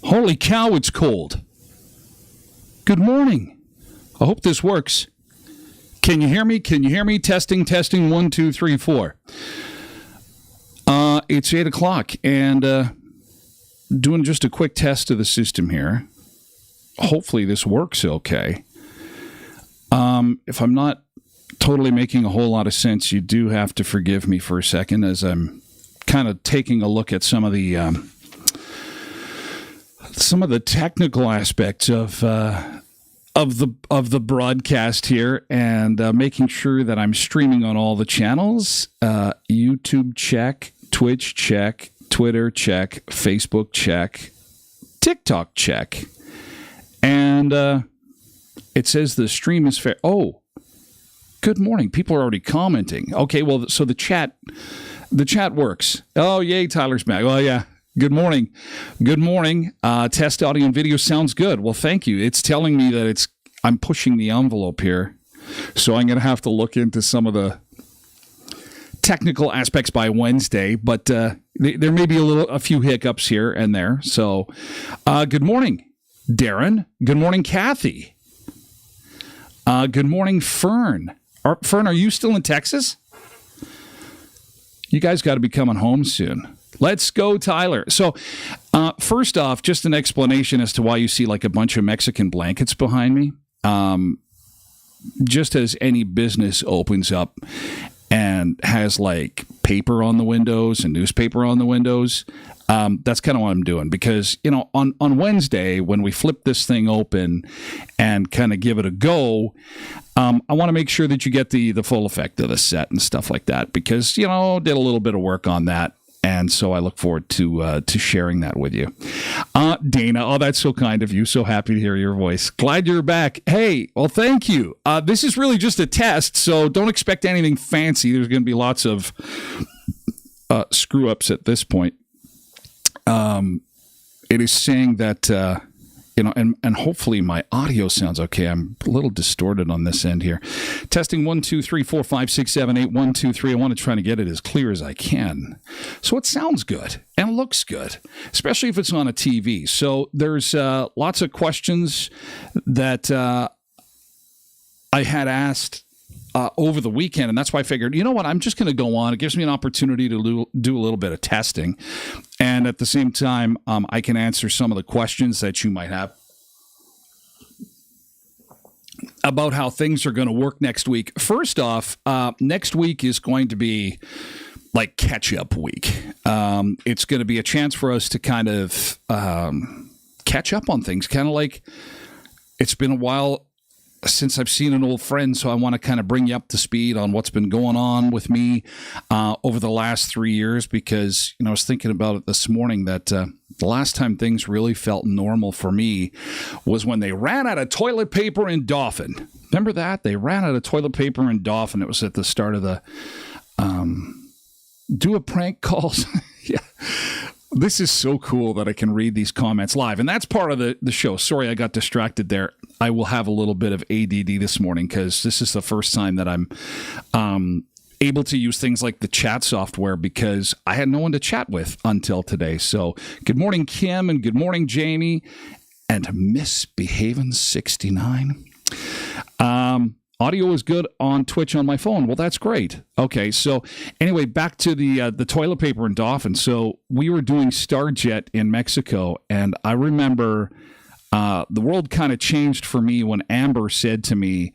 Holy cow, it's cold. Good morning. I hope this works. Can you hear me? Can you hear me? Testing, 1, 2, 3, 4. It's 8 o'clock, and doing just a quick test of the system here. Hopefully this works okay. If I'm not totally making a whole lot of sense, you do have to forgive me for a second as I'm kind of taking a look at some of the technical aspects of the broadcast here, and making sure that I'm streaming on all the channels. YouTube check, Twitch check, Twitter check, Facebook check, TikTok check, and it says the stream is fair. Oh, good morning. People are already commenting. Okay, well, so the chat works. Oh, yay, Tyler's back. Oh, yeah. Good morning. Good morning. Test audio and video sounds good. Well, thank you. It's telling me that I'm pushing the envelope here. So I'm going to have to look into some of the technical aspects by Wednesday, but there may be a few hiccups here and there. So good morning, Darren. Good morning, Kathy. Good morning, Fern. Fern, are you still in Texas? You guys got to be coming home soon. Let's go, Tyler. So, first off, just an explanation as to why you see like a bunch of Mexican blankets behind me. Just as any business opens up and has like paper on the windows and newspaper on the windows, that's kind of what I'm doing, because, you know, on Wednesday, when we flip this thing open and kind of give it a go, I want to make sure that you get the full effect of the set and stuff like that, because, you know, did a little bit of work on that. And so I look forward to sharing that with you. Dana, oh, that's so kind of you. So happy to hear your voice. Glad you're back. Hey, well, thank you. This is really just a test, so don't expect anything fancy. There's going to be lots of screw-ups at this point. It is saying that... and hopefully my audio sounds okay. I'm a little distorted on this end here. Testing 1, 2, 3, 4, 5, 6, 7, 8, 1, 2, 3. I want to try to get it as clear as I can. So it sounds good and it looks good, especially if it's on a TV. So there's lots of questions that I had asked over the weekend, and that's why I figured, you know what, I'm just going to go on. It gives me an opportunity to do a little bit of testing, and at the same time, I can answer some of the questions that you might have about how things are going to work next week. First off, next week is going to be like catch-up week. It's going to be a chance for us to kind of catch up on things, kind of like it's been a while since I've seen an old friend, so I want to kind of bring you up to speed on what's been going on with me over the last 3 years, because, you know, I was thinking about it this morning that the last time things really felt normal for me was when they ran out of toilet paper in Dauphin. Remember that? They ran out of toilet paper in Dauphin. It was at the start of the do a prank calls. Yeah. This is so cool that I can read these comments live. And that's part of the show. Sorry, I got distracted there. I will have a little bit of ADD this morning because this is the first time that I'm able to use things like the chat software, because I had no one to chat with until today. So good morning, Kim, and good morning, Jamie, and Misbehavin' 69. Audio is good on Twitch on my phone. Well, that's great. Okay, so anyway, back to the toilet paper in Dauphin. So we were doing Starjet in Mexico, and I remember the world kind of changed for me when Amber said to me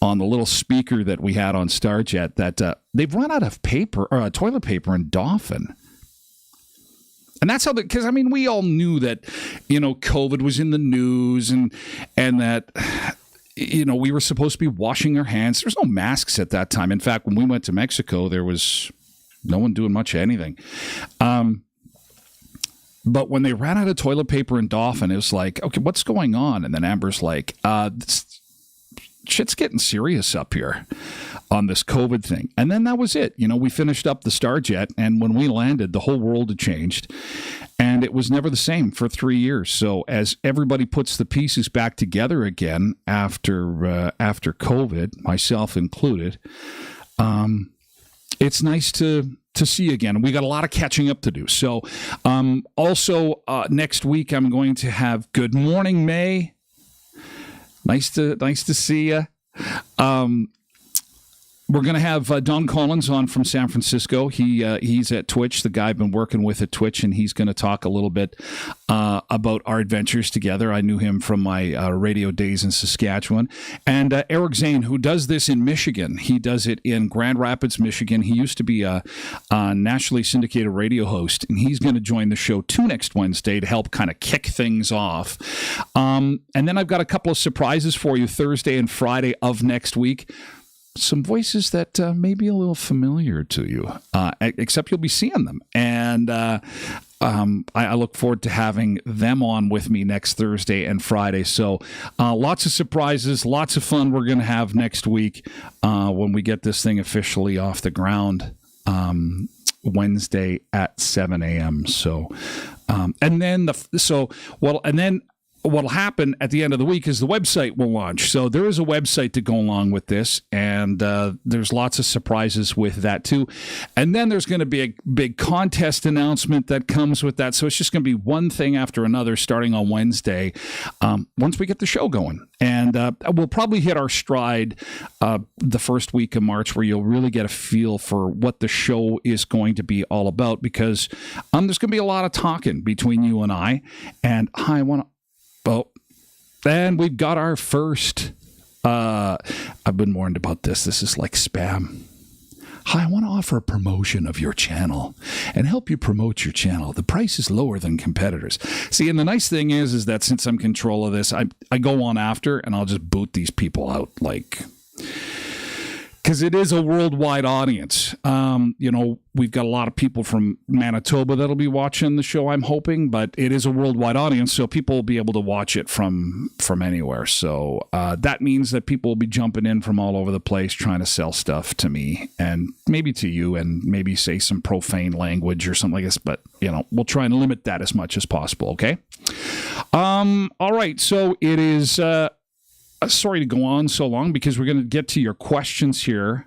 on the little speaker that we had on Starjet that they've run out of toilet paper in Dauphin. And that's how because I mean, we all knew that, you know, COVID was in the news and that, you know, we were supposed to be washing our hands. There's no masks at that time. In fact, when we went to Mexico, there was no one doing much of anything. But when they ran out of toilet paper in Dauphin, it was like, okay, what's going on? And then Amber's like, shit's getting serious up here on this COVID thing. And then that was it. You know, we finished up the Starjet, and when we landed, the whole world had changed. And it was never the same for 3 years. So as everybody puts the pieces back together again after COVID, myself included, it's nice to to see you again. We got a lot of catching up to do. So also next week, I'm going to have Good Morning May. Nice to see you. We're going to have Don Collins on from San Francisco. He's at Twitch, the guy I've been working with at Twitch, and he's going to talk a little bit about our adventures together. I knew him from my radio days in Saskatchewan. And Eric Zane, who does this in Michigan. He does it in Grand Rapids, Michigan. He used to be a nationally syndicated radio host, and he's going to join the show too next Wednesday to help kind of kick things off. And then I've got a couple of surprises for you Thursday and Friday of next week. Some voices that may be a little familiar to you, except you'll be seeing them. And I look forward to having them on with me next Thursday and Friday. So lots of surprises, lots of fun we're going to have next week when we get this thing officially off the ground Wednesday at 7 a.m. So, and then what'll happen at the end of the week is the website will launch. So there is a website to go along with this, and there's lots of surprises with that too. And then there's going to be a big contest announcement that comes with that. So it's just going to be one thing after another starting on Wednesday once we get the show going. And we'll probably hit our stride the first week of March, where you'll really get a feel for what the show is going to be all about, because there's going to be a lot of talking between you and I. And and we've got our first, I've been warned about this. This is like spam. Hi, I want to offer a promotion of your channel and help you promote your channel. The price is lower than competitors. See, and the nice thing is that since I'm in control of this, I go on after and I'll just boot these people out, because it is a worldwide audience. We've got a lot of people from Manitoba that'll be watching the show, I'm hoping, but it is a worldwide audience, so people will be able to watch it from anywhere. So that means that people will be jumping in from all over the place trying to sell stuff to me and maybe to you, and maybe say some profane language or something like this, but we'll try and limit that as much as possible, okay? All right, so it is... sorry to go on so long, because we're going to get to your questions here.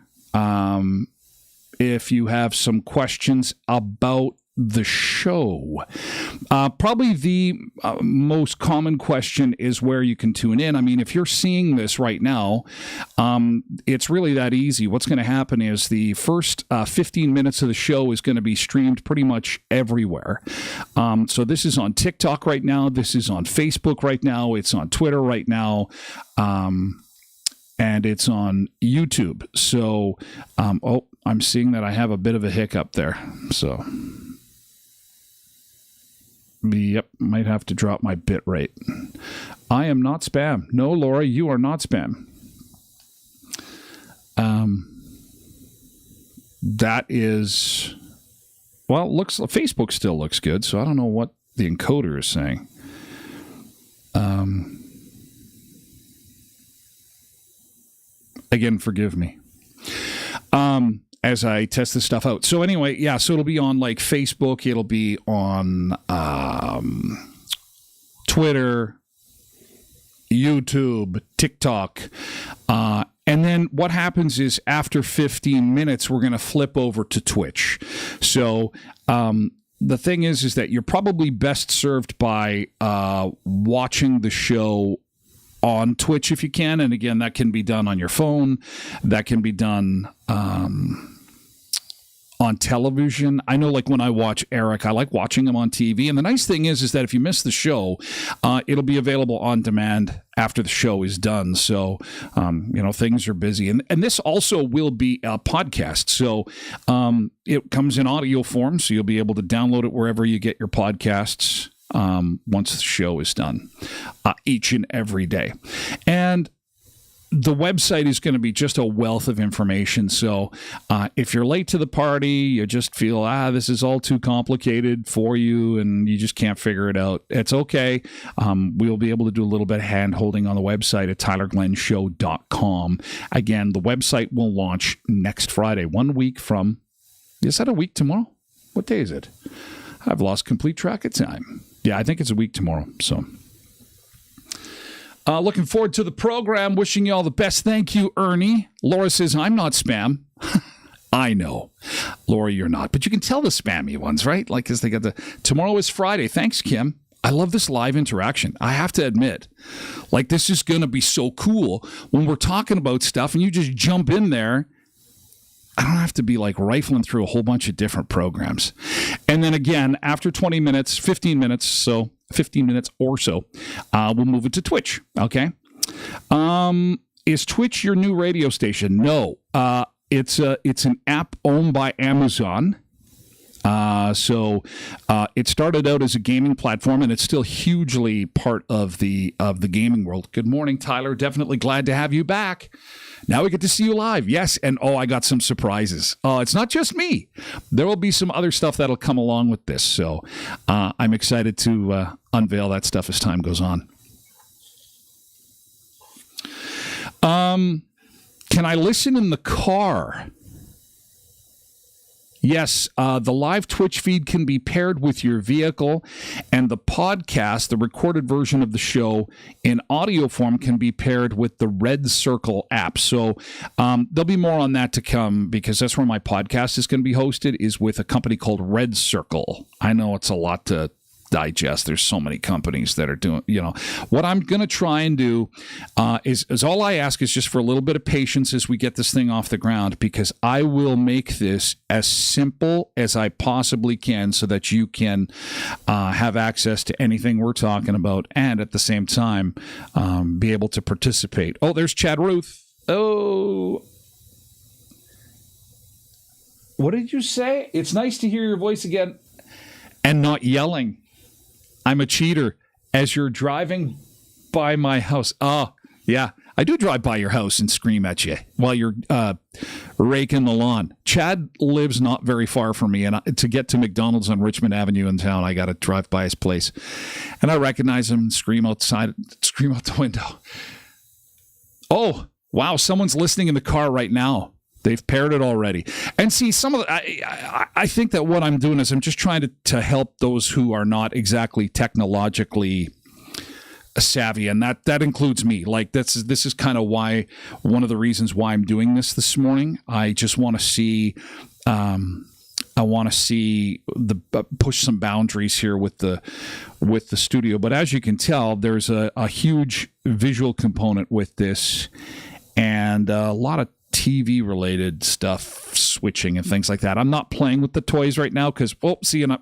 If you have some questions about the show, probably the most common question is where you can tune in. I mean, if you're seeing this right now, it's really that easy. What's going to happen is the first 15 minutes of the show is going to be streamed pretty much everywhere. So this is on TikTok right now. This is on Facebook right now. It's on Twitter right now. And it's on YouTube. So, I'm seeing that I have a bit of a hiccup there. So, yep, might have to drop my bit rate. I am not spam. No, Laura, you are not spam. That is, Facebook still looks good, so I don't know what the encoder is saying. Again, forgive me. As I test this stuff out. So anyway, yeah, so it'll be on Facebook, it'll be on Twitter, YouTube, TikTok. And then what happens is after 15 minutes, we're going to flip over to Twitch. So the thing is that you're probably best served by watching the show on Twitch if you can. And again, that can be done on your phone. That can be done on television. I know, when I watch Eric, I like watching him on TV. And the nice thing is that if you miss the show, it'll be available on demand after the show is done. So, things are busy. And this also will be a podcast. So it comes in audio form, so you'll be able to download it wherever you get your podcasts once the show is done, each and every day. And the website is going to be just a wealth of information. So if you're late to the party, you just feel, this is all too complicated for you and you just can't figure it out, it's okay. We'll be able to do a little bit of hand-holding on the website at tylerglenshow.com. Again, the website will launch next Friday, 1 week from, is that a week tomorrow? What day is it? I've lost complete track of time. Yeah, I think it's a week tomorrow. So looking forward to the program. Wishing you all the best. Thank you, Ernie. Laura says, I'm not spam. I know. Lori, you're not. But you can tell the spammy ones, right? Like, because they got tomorrow is Friday. Thanks, Kim. I love this live interaction. I have to admit, like, this is going to be so cool when we're talking about stuff and you just jump in there. I don't have to be like rifling through a whole bunch of different programs. And then again, after 15 minutes or so, we'll move it to Twitch. Okay. Is Twitch your new radio station? No. It's an app owned by Amazon. So it started out as a gaming platform, and it's still hugely part of the gaming world. Good morning, Tyler. Definitely glad to have you back. Now we get to see you live. Yes, and I got some surprises. It's not just me. There will be some other stuff that'll come along with this. So I'm excited to unveil that stuff as time goes on. Can I listen in the car? Yes, the live Twitch feed can be paired with your vehicle, and the podcast, the recorded version of the show in audio form, can be paired with the Red Circle app. So there'll be more on that to come, because that's where my podcast is going to be hosted, is with a company called Red Circle. I know it's a lot to digest. There's so many companies that are doing, what I'm going to try and do is all I ask is just for a little bit of patience as we get this thing off the ground, because I will make this as simple as I possibly can so that you can have access to anything we're talking about, and at the same time be able to participate. Oh, there's Chad Ruth. Oh, what did you say? It's nice to hear your voice again and not yelling. I'm a cheater as you're driving by my house. Oh, yeah. I do drive by your house and scream at you while you're raking the lawn. Chad lives not very far from me, and to get to McDonald's on Richmond Avenue in town, I got to drive by his place. And I recognize him and scream out the window. Oh, wow. Someone's listening in the car right now. They've paired it already. And see, I think that what I'm doing is I'm just trying to help those who are not exactly technologically savvy, and that includes me. Like, this is kind of why, one of the reasons why I'm doing this morning. I just want to see push some boundaries here with the studio. But as you can tell, there's a huge visual component with this, and a lot of TV related stuff, switching and things like that. I'm not playing with the toys right now because,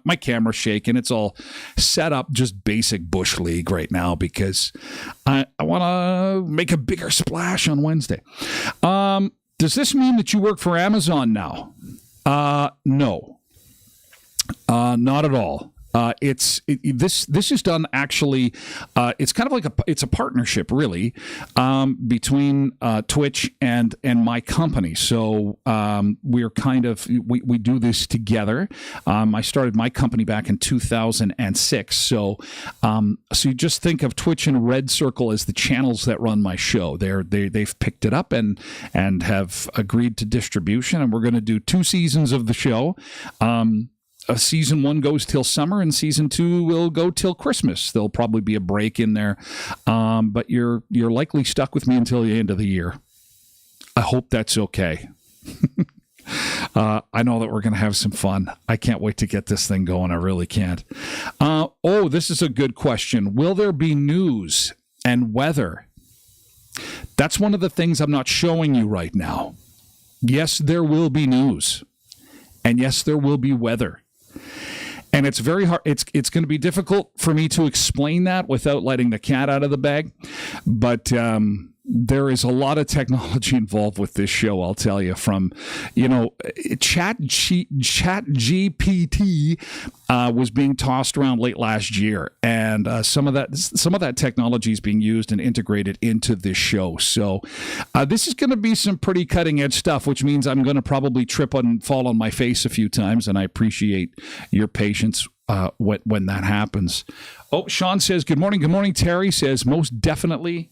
my camera's shaking. It's all set up just basic Bush League right now because I want to make a bigger splash on Wednesday. Does this mean that you work for Amazon now? No, not at all. This is done actually. It's kind of like it's a partnership really between Twitch and my company. So we're kind of we do this together. I started my company back in 2006. So you just think of Twitch and Red Circle as the channels that run my show. They've picked it up and have agreed to distribution, and we're going to do 2 seasons of the show. Season 1 goes till summer, and season 2 will go till Christmas. There'll probably be a break in there, but you're likely stuck with me until the end of the year. I hope that's okay. I know that we're going to have some fun. I can't wait to get this thing going. I really can't. This is a good question. Will there be news and weather? That's one of the things I'm not showing you right now. Yes, there will be news, and yes, there will be weather. And it's very hard. It's going to be difficult for me to explain that without letting the cat out of the bag. But there is a lot of technology involved with this show, I'll tell you. From, Chat GPT was being tossed around late last year, and some of that technology is being used and integrated into this show. So this is going to be some pretty cutting edge stuff, which means I'm going to probably trip and fall on my face a few times, and I appreciate your patience when that happens. Oh, Sean says, good morning. Good morning. Terry says, most definitely.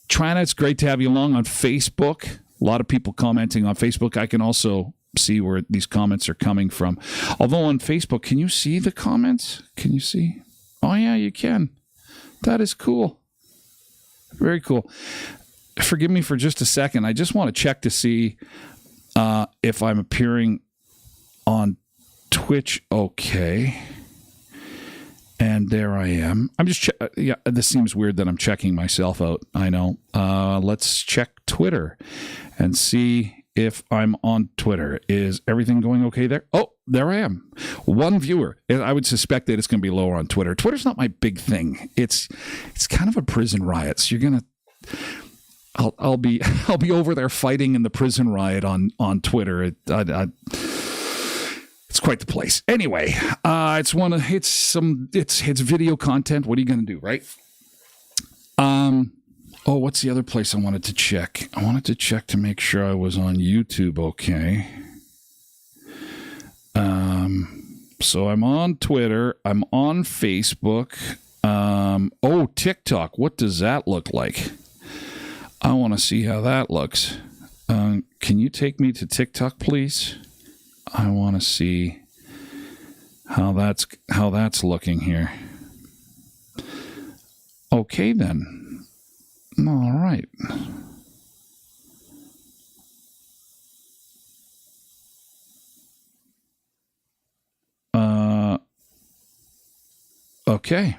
Trina, it's great to have you along on Facebook. A lot of people commenting on Facebook. I can also see where these comments are coming from. Although on Facebook, can you see the comments? Can you see? Oh, yeah, you can. That is cool. Very cool. Forgive me for just a second. I just want to check to see if I'm appearing on Twitch. Okay. And there I am. I'm just yeah, this seems weird that I'm checking myself out. I know. Let's check Twitter and see if I'm on Twitter. Is everything going okay there? Oh, there I am. One viewer. I would suspect that it's going to be lower on Twitter. Twitter's not my big thing. It's kind of a prison riot. So you're going to I'll be over there fighting in the prison riot on Twitter. It's quite the place. Anyway, it's video content. What are you going to do, right? Oh, what's the other place I wanted to check? I wanted to check to make sure I was on YouTube. Okay. So I'm on Twitter. I'm on Facebook. Oh, TikTok. What does that look like? I want to see how that looks. Can you take me to TikTok, please? I want to see how that's looking here. Okay, then. All right. Okay.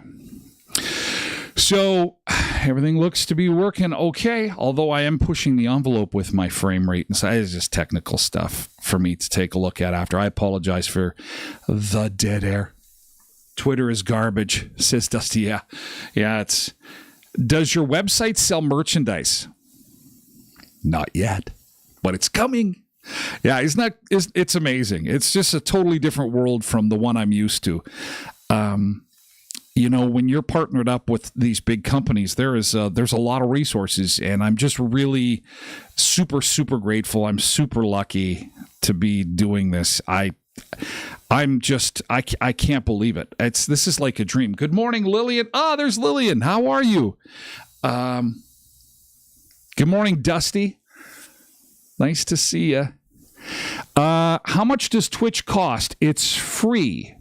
So everything looks to be working okay, although I am pushing the envelope with my frame rate. And so it's just technical stuff for me to take a look at after. I apologize for the dead air. Twitter is garbage, says Dusty. Yeah, it's... Does your website sell merchandise? Not yet, but it's coming. Yeah, it's amazing. It's just a totally different world from the one I'm used to. When you're partnered up with these big companies, there's a lot of resources, and I'm just really super, super grateful. I'm super lucky to be doing this. I can't believe it. This is like a dream. Good morning, Lillian. There's Lillian. How are you? Good morning, Dusty. Nice to see you. How much does Twitch cost? It's free.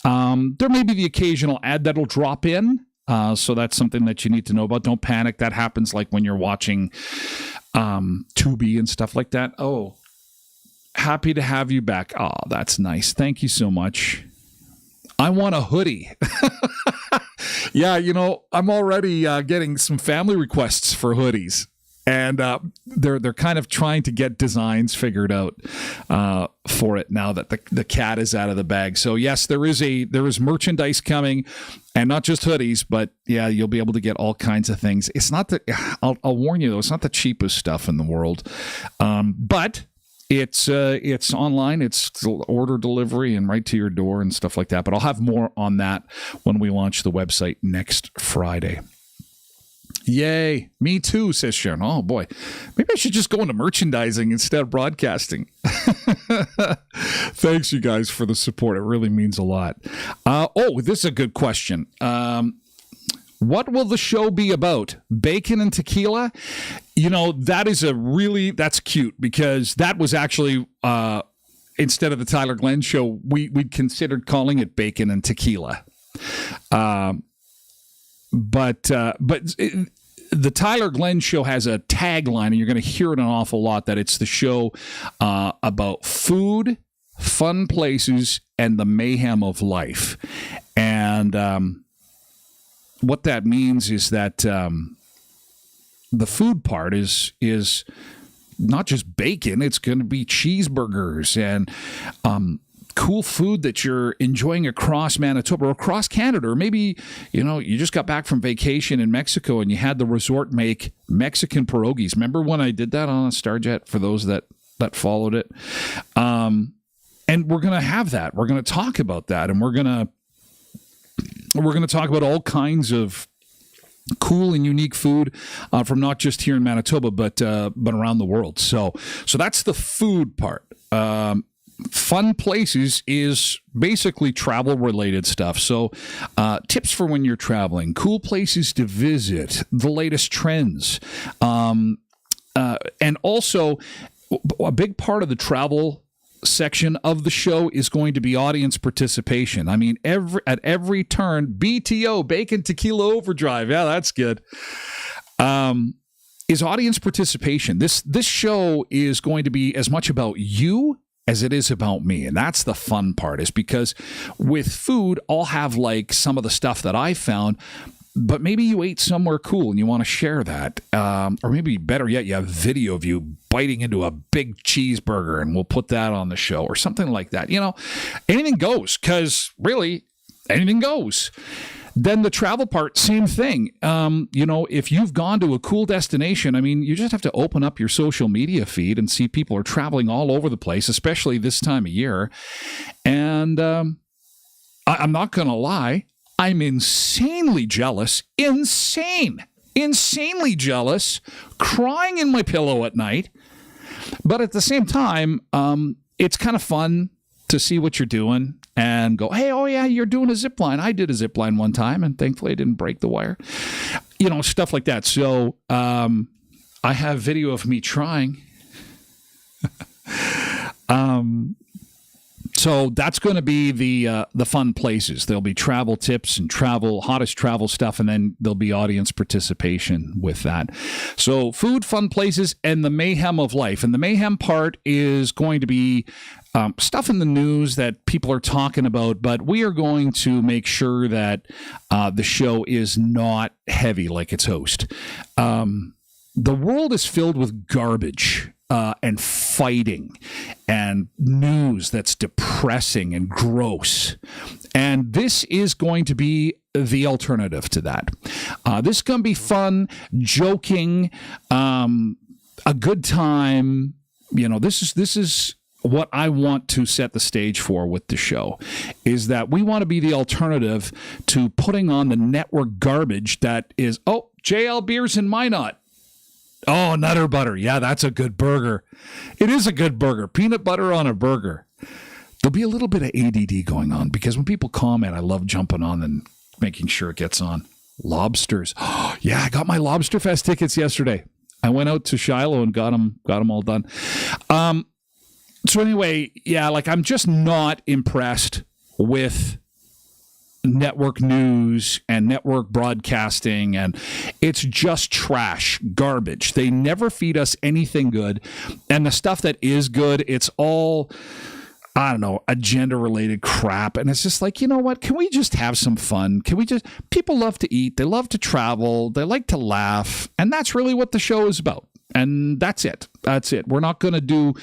There may be the occasional ad that'll drop in. So that's something that you need to know about. Don't panic. That happens like when you're watching Tubi and stuff like that. Oh, happy to have you back. Oh, that's nice. Thank you so much. I want a hoodie. Yeah, I'm already getting some family requests for hoodies. And they're kind of trying to get designs figured out for it now that the cat is out of the bag. So yes, there is merchandise coming, and not just hoodies, but yeah, you'll be able to get all kinds of things. It's not I'll warn you though, it's not the cheapest stuff in the world, but it's online. It's order delivery and right to your door and stuff like that. But I'll have more on that when we launch the website next Friday. Yay. Me too, says Sharon. Oh, boy. Maybe I should just go into merchandising instead of broadcasting. Thanks, you guys, for the support. It really means a lot. This is a good question. What will the show be about? Bacon and tequila? That's cute, because that was actually, instead of the Tyler Glenn show, we'd considered calling it Bacon and Tequila. But the Tyler Glenn show has a tagline, and you're going to hear it an awful lot, that it's the show about food, fun places, and the mayhem of life. And what that means is that the food part is not just bacon. It's going to be cheeseburgers and cool food that you're enjoying across Manitoba or across Canada, or maybe you just got back from vacation in Mexico and you had the resort make Mexican pierogies. Remember when I did that on a Starjet, for those that followed it? And we're going to have that. We're going to talk about that, and we're going to talk about all kinds of cool and unique food from not just here in Manitoba, but around the world. So that's the food part. Fun places is basically travel related stuff. So tips for when you're traveling, cool places to visit, the latest trends. And also a big part of the travel section of the show is going to be audience participation. I mean, at every turn, BTO, Bacon Tequila Overdrive. Yeah, that's good. is audience participation. This show is going to be as much about you as it is about me. And that's the fun part, is because with food, I'll have like some of the stuff that I found, but maybe you ate somewhere cool and you want to share that. Or maybe better yet, you have video of you biting into a big cheeseburger and we'll put that on the show or something like that. You know, anything goes, because really anything goes. Then the travel part, same thing. You know, if you've gone to a cool destination, I mean, you just have to open up your social media feed and see people are traveling all over the place, especially this time of year. And I'm not going to lie, I'm insanely jealous, insanely jealous, crying in my pillow at night. But at the same time, it's kind of fun to see what you're doing and go, hey, oh yeah, you're doing a zip line. I did a zip line one time and thankfully I didn't break the wire. You know, stuff like that. So I have video of me trying. So that's going to be the fun places. There'll be travel tips and hottest travel stuff, and then there'll be audience participation with that. So food, fun places, and the mayhem of life. And the mayhem part is going to be stuff in the news that people are talking about, but we are going to make sure that the show is not heavy like its host. The world is filled with garbage and fighting and news that's depressing and gross. And this is going to be the alternative to that. This is going to be fun, joking, a good time. You know, this is what I want to set the stage for with the show, is that we want to be the alternative to putting on the network garbage that is, oh, JL Beers and Minot. Oh, Nutter Butter. Yeah, that's a good burger. It is a good burger. Peanut butter on a burger. There'll be a little bit of ADD going on because when people comment, I love jumping on and making sure it gets on. Lobsters. Oh, yeah, I got my Lobster Fest tickets yesterday. I went out to Shiloh and got them all done. So anyway, yeah, like I'm just not impressed with network news and network broadcasting, and it's just trash, garbage. They never feed us anything good, and the stuff that is good, it's all, I don't know, agenda-related crap, and it's just like, you know what, can we just have some fun? People love to eat, they love to travel, they like to laugh, and that's really what the show is about, and that's it. We're not going to do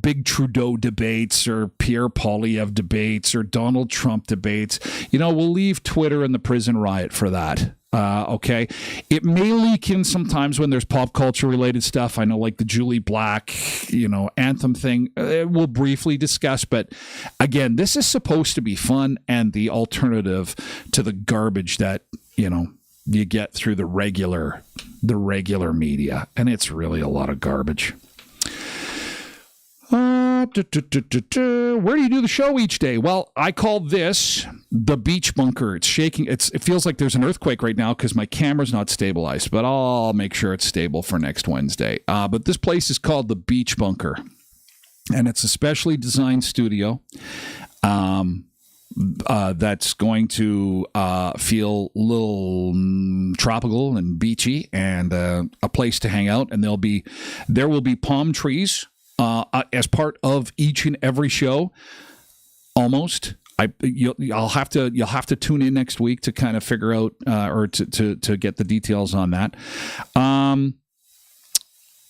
big Trudeau debates or Pierre Poilievre debates or Donald Trump debates. We'll leave Twitter and the prison riot for that. Okay. It may leak in sometimes when there's pop culture related stuff. I know, like the Julie Black, anthem thing, we'll briefly discuss. But again, this is supposed to be fun and the alternative to the garbage that, you get through the regular media. And it's really a lot of garbage. Where do you do the show each day? Well, I call this the beach bunker. It's shaking. It feels like there's an earthquake right now because my camera's not stabilized, but I'll make sure it's stable for next Wednesday. But this place is called the Beach Bunker, and it's a specially designed studio that's going to feel a little tropical and beachy, and a place to hang out. And there will be palm trees as part of each and every show, almost. You'll have to tune in next week to kind of figure out or to get the details on that.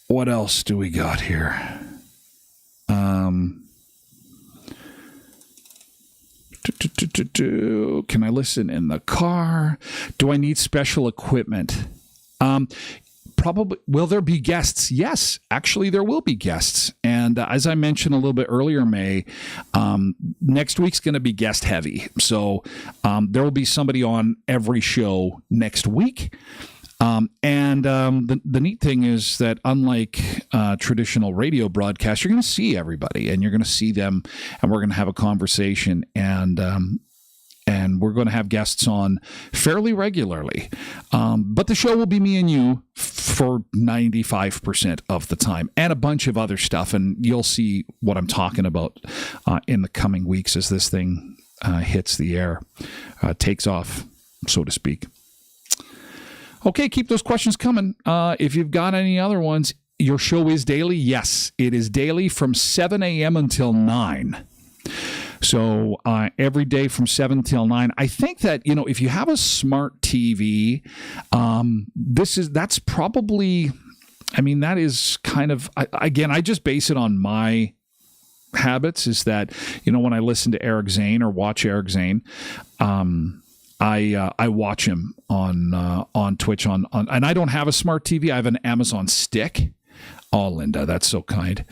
What else do we got here? Can I listen in the car? Do I need special equipment? Probably. Will there be guests? Yes, actually, there will be guests. And as I mentioned a little bit earlier, May, next week's going to be guest heavy. So there will be somebody on every show next week. The neat thing is that unlike traditional radio broadcasts, you're going to see everybody and you're going to see them, and we're going to have a conversation, and we're going to have guests on fairly regularly. But the show will be me and you for 95% of the time, and a bunch of other stuff. And you'll see what I'm talking about in the coming weeks as this thing hits the air, takes off, so to speak. Okay, keep those questions coming. If you've got any other ones, your show is daily? Yes, it is daily from 7 a.m. until 9. So every day from 7 till 9. I think that, if you have a smart TV, that's probably, that is kind of, again, I just base it on my habits, is that, when I listen to Eric Zane or watch Eric Zane, I watch him on Twitch and I don't have a smart TV. I have an Amazon Stick. Oh, Linda, that's so kind.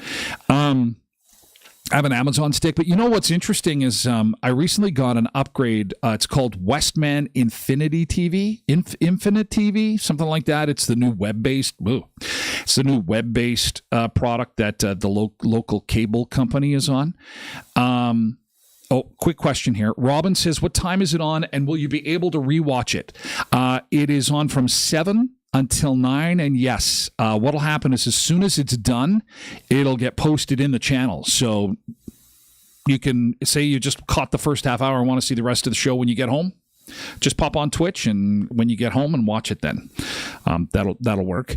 I have an Amazon Stick, but what's interesting is I recently got an upgrade. It's called Westman Infinity TV, Infinite TV, something like that. It's the new web-based. It's the new web-based product that the local cable company is on. Quick question here. Robin says, what time is it on, and will you be able to rewatch it? It is on from 7 until 9, and yes, what'll happen is as soon as it's done, it'll get posted in the channel. So you can say you just caught the first half hour and want to see the rest of the show when you get home. Just pop on Twitch, and when you get home, and watch it then. That'll work.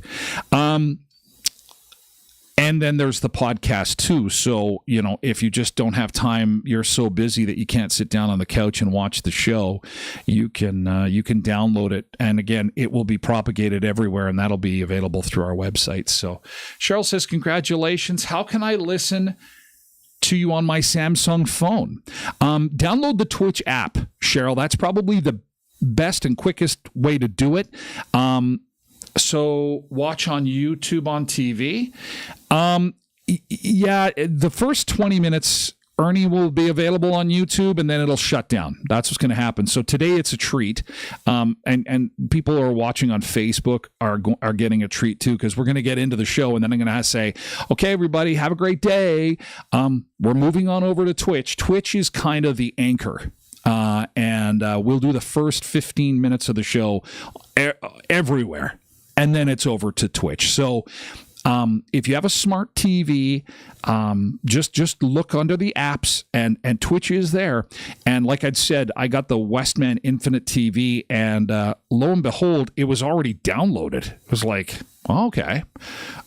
And then there's the podcast too. So, if you just don't have time, you're so busy that you can't sit down on the couch and watch the show, you can download it. And again, it will be propagated everywhere, and that'll be available through our website. So Cheryl says, congratulations. How can I listen to you on my Samsung phone? Download the Twitch app, Cheryl. That's probably the best and quickest way to do it. So watch on YouTube on TV. The first 20 minutes, Ernie will be available on YouTube, and then it'll shut down. That's what's going to happen. So today it's a treat. And people who are watching on Facebook are getting a treat too, because we're going to get into the show, and then I'm going to say, okay, everybody, have a great day. We're moving on over to Twitch. Twitch is kind of the anchor. And we'll do the first 15 minutes of the show everywhere. And then it's over to Twitch. So if you have a smart TV, just look under the apps, and Twitch is there. And like I'd said, I got the Westman Infinite TV, and lo and behold, it was already downloaded. It was like, okay.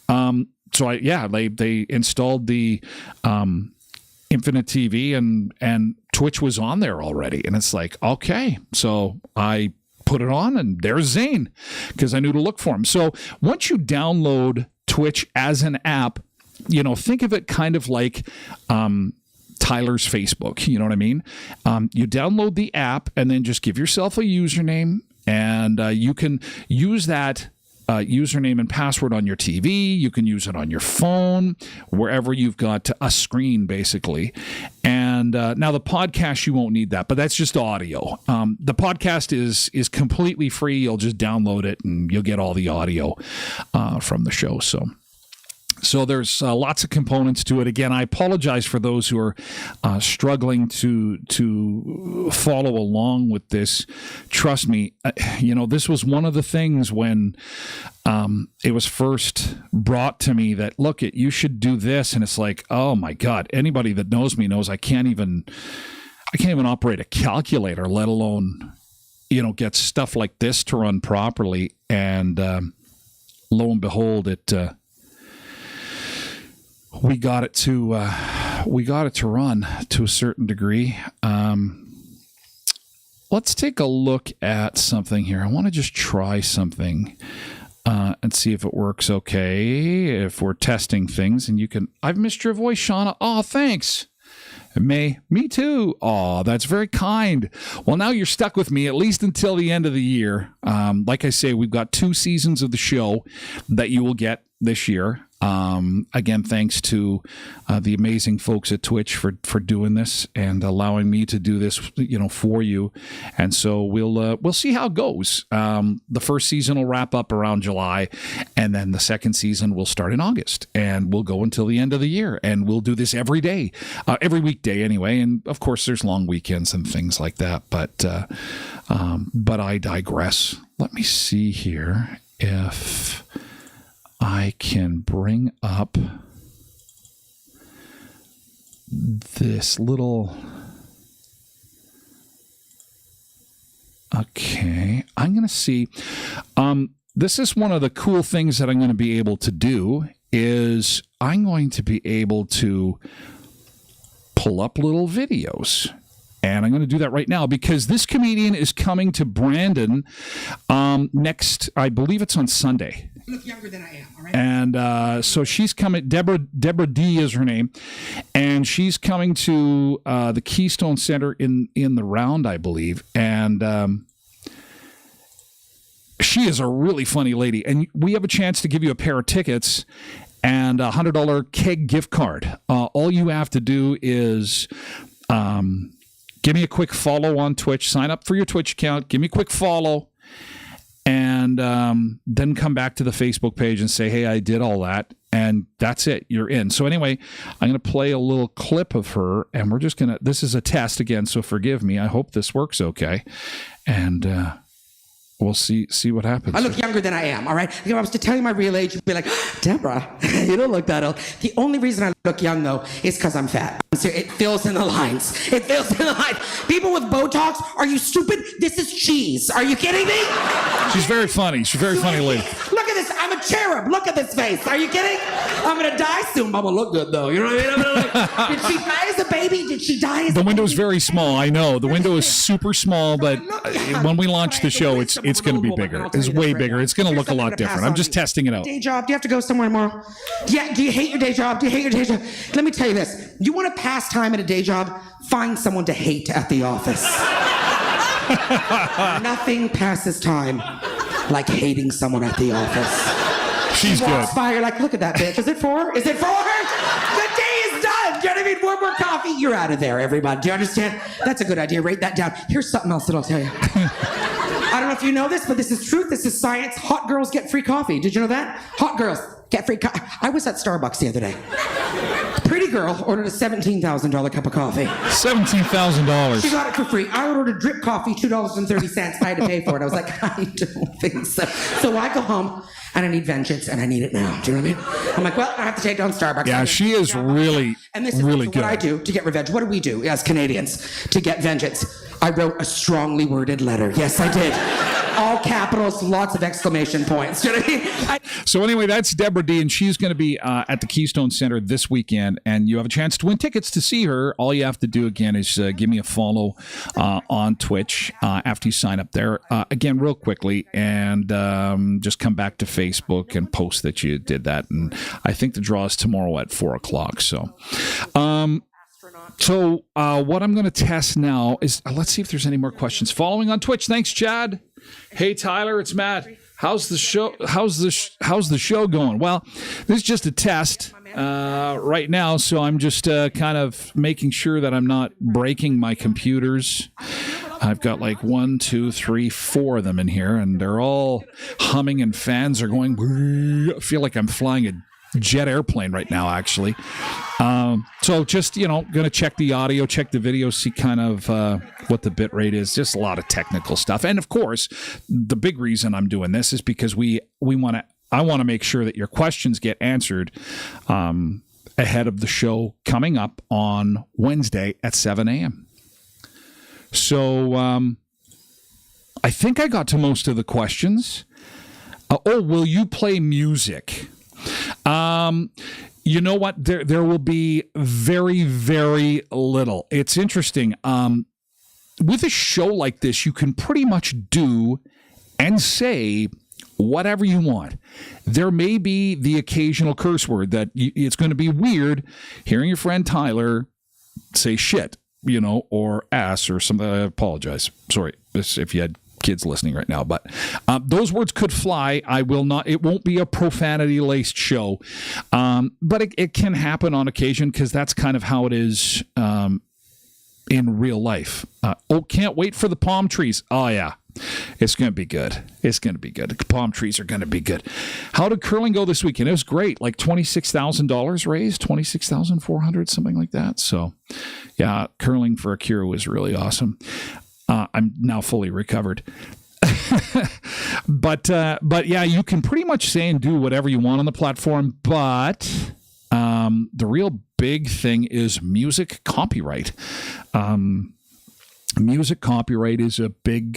So they installed the Infinite TV, and Twitch was on there already. And it's like, okay. So I put it on, and there's Zane, because I knew to look for him. So once you download Twitch as an app, think of it kind of like Tyler's Facebook. You know what I mean? You download the app, and then just give yourself a username, and you can use that username and password on your TV. You can use it on your phone, wherever you've got a screen, basically. And now the podcast, you won't need that, but that's just audio. The podcast is completely free. You'll just download it, and you'll get all the audio from the show. So there's lots of components to it. Again, I apologize for those who are struggling to follow along with this. Trust me, this was one of the things when it was first brought to me that, look, you should do this. And it's like, oh my God, anybody that knows me knows I can't even operate a calculator, let alone, get stuff like this to run properly. And lo and behold, we got it to run to a certain degree. Let's take a look at something here. I want to just try something and see if it works okay. If we're testing things, and I've missed your voice, Shauna. Oh, thanks. Me too. Oh, that's very kind. Well, now you're stuck with me at least until the end of the year. Like I say, we've got 2 seasons of the show that you will get this year. Again, thanks to the amazing folks at Twitch for doing this and allowing me to do this, for you. And so we'll see how it goes. The first season will wrap up around July, and then the second season will start in August, and we'll go until the end of the year. And we'll do this every day, every weekday anyway. And of course, there's long weekends and things like that. But I digress. Let me see here if I can bring up this little... Okay, I'm going to see. This is one of the cool things that I'm going to be able to do is I'm going to be able to pull up little videos. And I'm going to do that right now because this comedian is coming to Brandon next, I believe it's on Sunday. You look younger than I am, all right? And so she's coming, Deborah D is her name, and she's coming to the Keystone Center in the Round, I believe. And she is a really funny lady. And we have a chance to give you a pair of tickets and a $100 keg gift card. All you have to do is... give me a quick follow on Twitch. Sign up for your Twitch account. Give me a quick follow. And then come back to the Facebook page and say, hey, I did all that. And that's it. You're in. So anyway, I'm going to play a little clip of her. And we're just going to, this is a test again, so forgive me. I hope this works okay. And we'll see what happens. I look younger than I am, all right? If I was to tell you my real age, you'd be like, Deborah, you don't look that old. The only reason I look young, though, is because I'm fat. It fills in the lines. It fills in the lines. People with Botox, are you stupid? This is cheese. Are you kidding me? She's very funny. She's a very funny lady. Look at this. I'm a cherub. Look at this face. Are you kidding? I'm going to die soon, but I'm going to look good, though. You know what I mean? Did she die as a baby? Did she die as a baby? The window is very small. I know. The window is super small, but when we launch the show, it's going to be bigger. It's way bigger. It's going to look a lot different. I'm just testing it out. Day job. Do you have to go somewhere tomorrow? Yeah. Do you hate your day job? Do you hate your day job? Let me tell you this. You want to pass time at a day job? Find someone to hate at the office. Nothing passes time like hating someone at the office. She's good. By, you're like, look at that bitch. Is it four? Is it four? The day is done. Do you know what I mean? One more coffee. You're out of there, everybody. Do you understand? That's a good idea. Write that down. Here's something else that I'll tell you. I don't know if you know this, but this is truth. This is science. Hot girls get free coffee. Did you know that? Hot girls get free coffee. I was at Starbucks the other day. Pretty girl ordered a $17,000 cup of coffee. $17,000. She got it for free. I ordered a drip coffee, $2.30. I had to pay for it. I was like, I don't think so. So I go home and I need vengeance and I need it now. Do you know what I mean? I'm like, well, I have to take down Starbucks. Yeah, she is really, and this is really good. What I do to get revenge. What do we do as Canadians to get vengeance? I wrote a strongly worded letter. Yes, I did. All capitals, lots of exclamation points. Do you know what I mean? So anyway, that's Deborah D, and she's going to be at the Keystone Center this weekend, and you have a chance to win tickets to see her. All you have to do, again, is give me a follow on Twitch after you sign up there. Again, real quickly, and just come back to Facebook and post that you did that. And I think the draw is tomorrow at 4 o'clock. So... what I'm going to test now is, let's see if there's any more questions. Following on Twitch. Thanks, Chad. Hey, Tyler, it's Matt. How's the show? How's the show going? Well, this is just a test right now, so I'm just kind of making sure that I'm not breaking my computers. I've got like 1, 2, 3, 4 of them in here, and they're all humming, and fans are going. I feel like I'm flying a jet airplane right now, actually. So just, going to check the audio, check the video, see kind of what the bit rate is. Just a lot of technical stuff. And of course, the big reason I'm doing this is because I want to make sure that your questions get answered ahead of the show coming up on Wednesday at 7 a.m. So I think I got to most of the questions. Will you play music? You know what? There will be very, very little. It's interesting. With a show like this, you can pretty much do and say whatever you want. There may be the occasional curse word that it's going to be weird hearing your friend Tyler say shit, or ass or something. I apologize. Sorry if you had kids listening right now, but those words could fly. It won't be a profanity laced show, but it can happen on occasion because that's kind of how it is in real life. Can't wait for the palm trees. Oh yeah, it's going to be good. It's going to be good. The palm trees are going to be good. How did curling go this weekend? It was great. Like $26,000 raised, $26,400, something like that. So yeah, curling for Akira was really awesome. I'm now fully recovered. But yeah, you can pretty much say and do whatever you want on the platform. But the real big thing is music copyright. music copyright is a big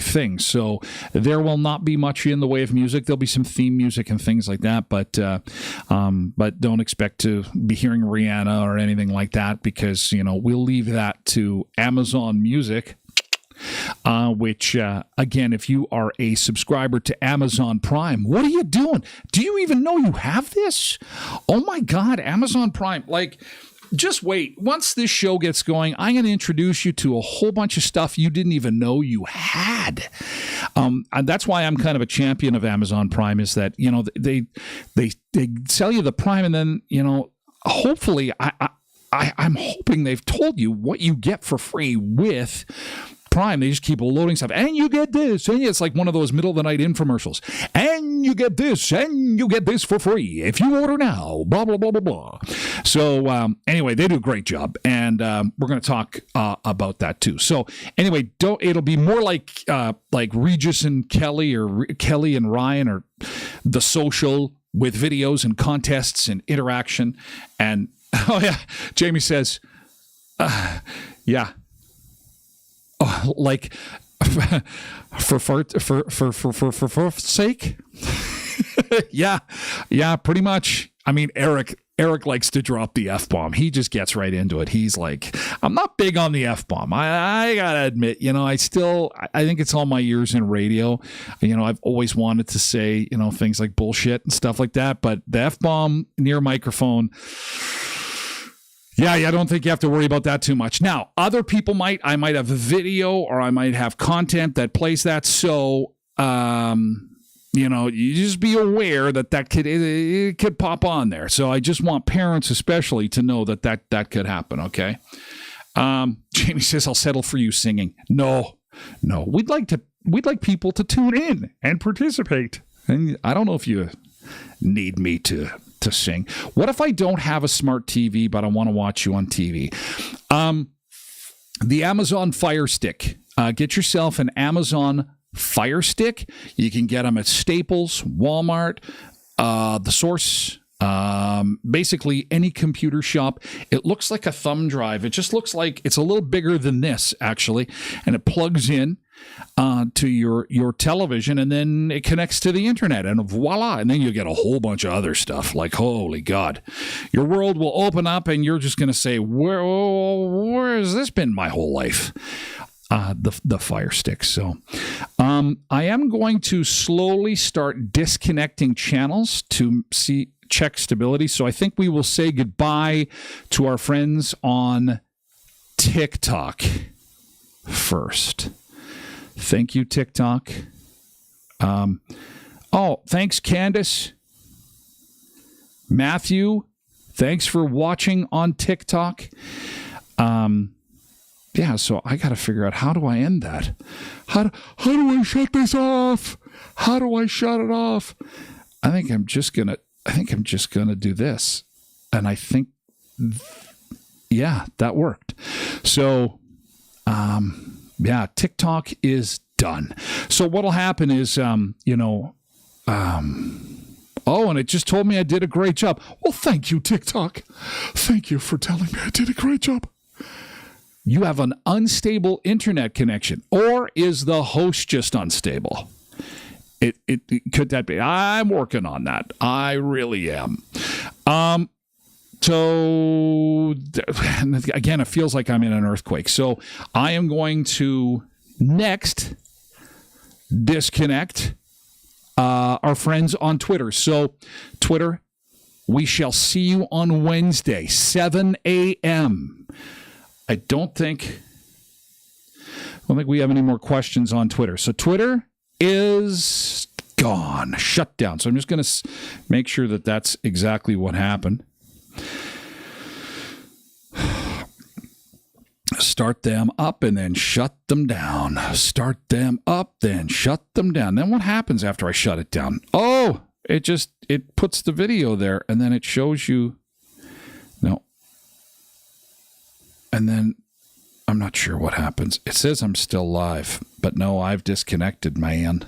thing. So there will not be much in the way of music. There'll be some theme music and things like that, but don't expect to be hearing Rihanna or anything like that, because we'll leave that to Amazon Music. Which, again, if you are a subscriber to Amazon Prime, what are you doing? Do you even know you have this? Oh my God, Amazon Prime. Like, just wait. Once this show gets going, I'm going to introduce you to a whole bunch of stuff you didn't even know you had. And that's why I'm kind of a champion of Amazon Prime, is that, they sell you the Prime, and then, hopefully I'm hoping they've told you what you get for free with Prime. They just keep loading stuff, and you get this, and it's like one of those middle of the night infomercials, and you get this, and you get this for free if you order now, blah blah blah blah blah. So anyway, they do a great job, and we're going to talk about that too. So anyway, it'll be more like Regis and Kelly, or Kelly and Ryan, or The Social, with videos and contests and interaction. And oh yeah, Jamie says, yeah. Oh, like for sake. yeah, pretty much. I mean, Eric likes to drop the F-bomb. He just gets right into it. He's like, I'm not big on the F-bomb. I gotta admit, I think it's all my years in radio. I've always wanted to say, things like bullshit and stuff like that, but the F-bomb near microphone, yeah, I don't think you have to worry about that too much. Now, other people I might have a video, or I might have content that plays that. So, you just be aware that it could pop on there. So I just want parents especially to know that could happen. Okay. Jamie says, I'll settle for you singing. No, we'd like people to tune in and participate. And I don't know if you need me to sing. What if I don't have a smart TV, but I want to watch you on TV? The Amazon Fire Stick. Get yourself an Amazon Fire Stick. You can get them at Staples, Walmart, The Source, basically any computer shop. It looks like a thumb drive. It just looks like it's a little bigger than this, actually, and it plugs in to your television, and then it connects to the internet, and voila, and then you get a whole bunch of other stuff. Like, holy God, your world will open up, and you're just going to say, where has this been my whole life? The Fire Stick. So I am going to slowly start disconnecting channels to check stability. So I think we will say goodbye to our friends on TikTok first. Thank you, TikTok. Thanks, Candace. Matthew, thanks for watching on TikTok. Yeah, so I got to figure out, how do I end that? How do I shut this off? How do I shut it off? I think I'm just gonna do this, and I think, yeah, that worked. So, yeah, TikTok is done. So what'll happen is, and it just told me I did a great job. Well, thank you, TikTok. Thank you for telling me I did a great job. You have an unstable internet connection, or is the host just unstable? It could that be? I'm working on that. I really am. So again, it feels like I'm in an earthquake. So I am going to next disconnect our friends on Twitter. So Twitter, we shall see you on Wednesday, 7 a.m. I don't think we have any more questions on Twitter. So Twitter is gone, shut down. So I'm just going to make sure that that's exactly what happened. Start them up and then shut them down. Start them up, then shut them down. Then what happens after I shut it down? Oh, it puts the video there, and then it shows you. No. And then I'm not sure what happens. It says I'm still live, but no, I've disconnected, man.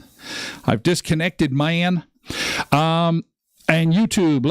And YouTube.